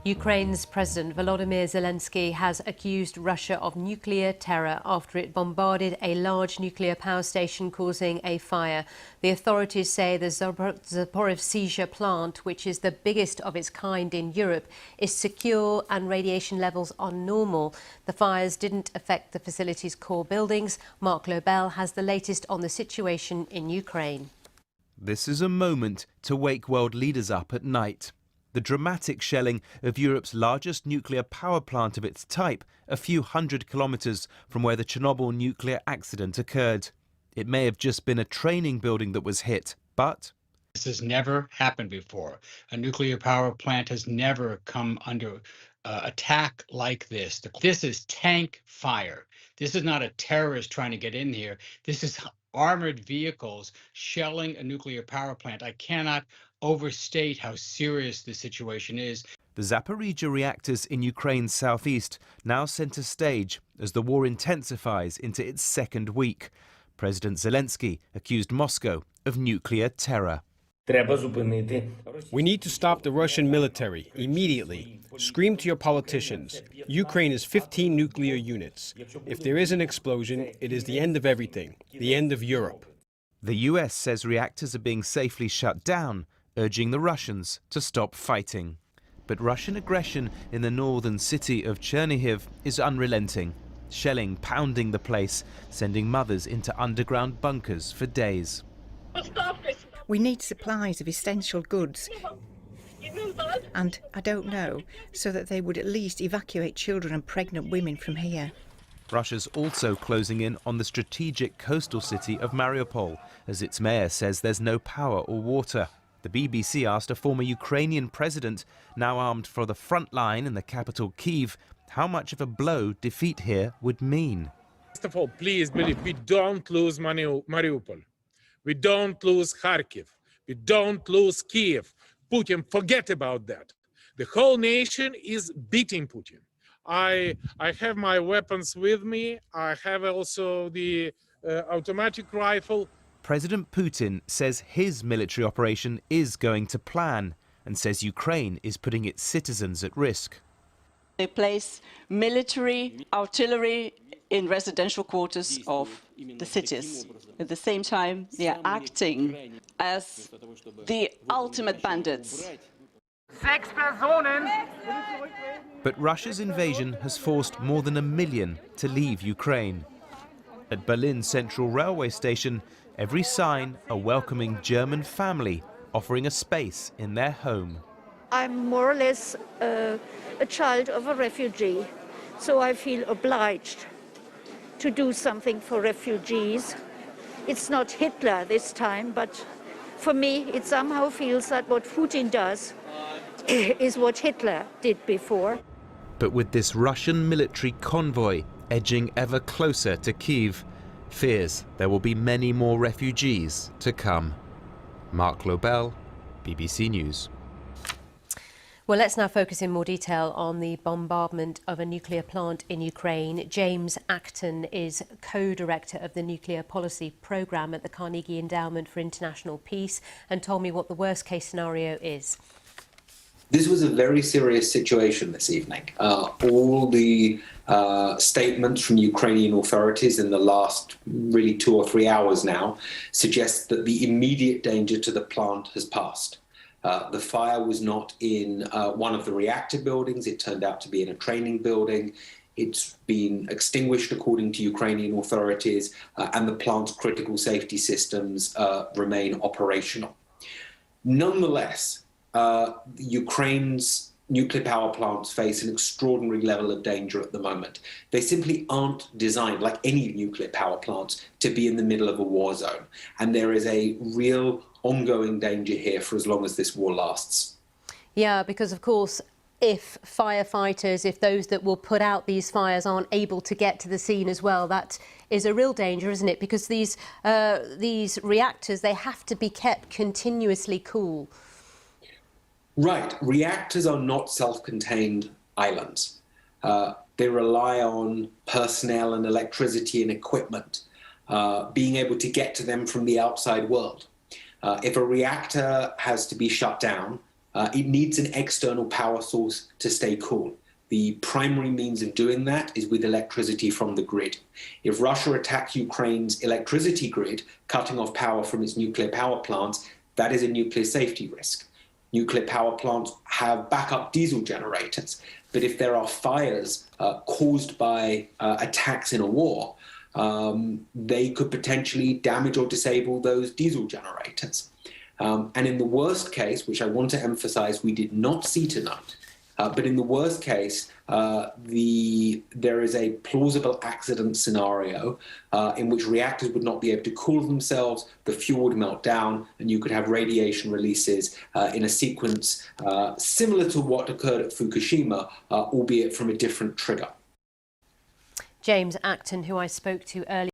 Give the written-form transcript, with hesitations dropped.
Ukraine's President Volodymyr Zelensky has accused Russia of nuclear terror after it bombarded a large nuclear power station, causing a fire. The authorities say the Zaporizhzhia plant, which is the biggest of its kind in Europe, is secure and radiation levels are normal. The fires didn't affect the facility's core buildings. Mark Lobel has the latest on the situation in Ukraine. This is a moment to wake world leaders up at night. The dramatic shelling of Europe's largest nuclear power plant of its type, a few hundred kilometres from where the Chernobyl nuclear accident occurred. It may have just been a training building that was hit, but this has never happened before. A nuclear power plant has never come under attack like this. This is tank fire. This is not a terrorist trying to get in here. This is armored vehicles shelling a nuclear power plant. I cannot overstate how serious the situation is. The Zaporizhzhia reactors in Ukraine's southeast now centre stage as the war intensifies into its second week. President Zelensky accused Moscow of nuclear terror. We need to stop the Russian military immediately. Scream to your politicians. Ukraine is 15 nuclear units. If there is an explosion, it is the end of everything, the end of Europe. The US says reactors are being safely shut down, urging the Russians to stop fighting. But Russian aggression in the northern city of Chernihiv is unrelenting, shelling pounding the place, sending mothers into underground bunkers for days. We need supplies of essential goods, and I don't know, so that they would at least evacuate children and pregnant women from here. Russia's also closing in on the strategic coastal city of Mariupol, as its mayor says there's no power or water. The BBC asked a former Ukrainian president, now armed for the front line in the capital Kyiv, how much of a blow defeat here would mean. First of all, please believe we don't lose Mariupol. We don't lose Kharkiv. We don't lose Kiev. Putin, forget about that. The whole nation is beating Putin. I have my weapons with me. I have also the automatic rifle. President Putin says his military operation is going to plan and says Ukraine is putting its citizens at risk. They place military artillery in residential quarters of the cities. At the same time, they are acting as the ultimate bandits. But Russia's invasion has forced more than 1 million to leave Ukraine. At Berlin Central Railway Station, every sign a welcoming German family offering a space in their home. I'm more or less a child of a refugee, so I feel obliged to do something for refugees. It's not Hitler this time, but for me it somehow feels that what Putin does is what Hitler did before. But with this Russian military convoy edging ever closer to Kyiv, fears there will be many more refugees to come. Mark Lobel, BBC News. Well, let's now focus in more detail on the bombardment of a nuclear plant in Ukraine. James Acton is co-director of the Nuclear Policy Programme at the Carnegie Endowment for International Peace and told me what the worst-case scenario is. This was a very serious situation this evening. All the statements from Ukrainian authorities in the last really 2 or 3 hours now suggest that the immediate danger to the plant has passed. The fire was not in one of the reactor buildings. It turned out to be in a training building. It's been extinguished according to Ukrainian authorities, and the plant's critical safety systems remain operational. Nonetheless, Ukraine's nuclear power plants face an extraordinary level of danger at the moment. They simply aren't designed, like any nuclear power plants, to be in the middle of a war zone. And there is a real ongoing danger here for as long as this war lasts. Yeah, because of course, if firefighters, if those that will put out these fires aren't able to get to the scene as well, that is a real danger, isn't it? Because these reactors, they have to be kept continuously cool. Right. Reactors are not self-contained islands. They rely on personnel and electricity and equipment, being able to get to them from the outside world. If a reactor has to be shut down, it needs an external power source to stay cool. The primary means of doing that is with electricity from the grid. If Russia attacks Ukraine's electricity grid, cutting off power from its nuclear power plants, that is a nuclear safety risk. Nuclear power plants have backup diesel generators, but if there are fires caused by attacks in a war, they could potentially damage or disable those diesel generators. And in the worst case, which I want to emphasize we did not see tonight, but in the worst case, there is a plausible accident scenario in which reactors would not be able to cool themselves, the fuel would melt down, and you could have radiation releases in a sequence similar to what occurred at Fukushima, albeit from a different trigger. James Acton, who I spoke to earlier.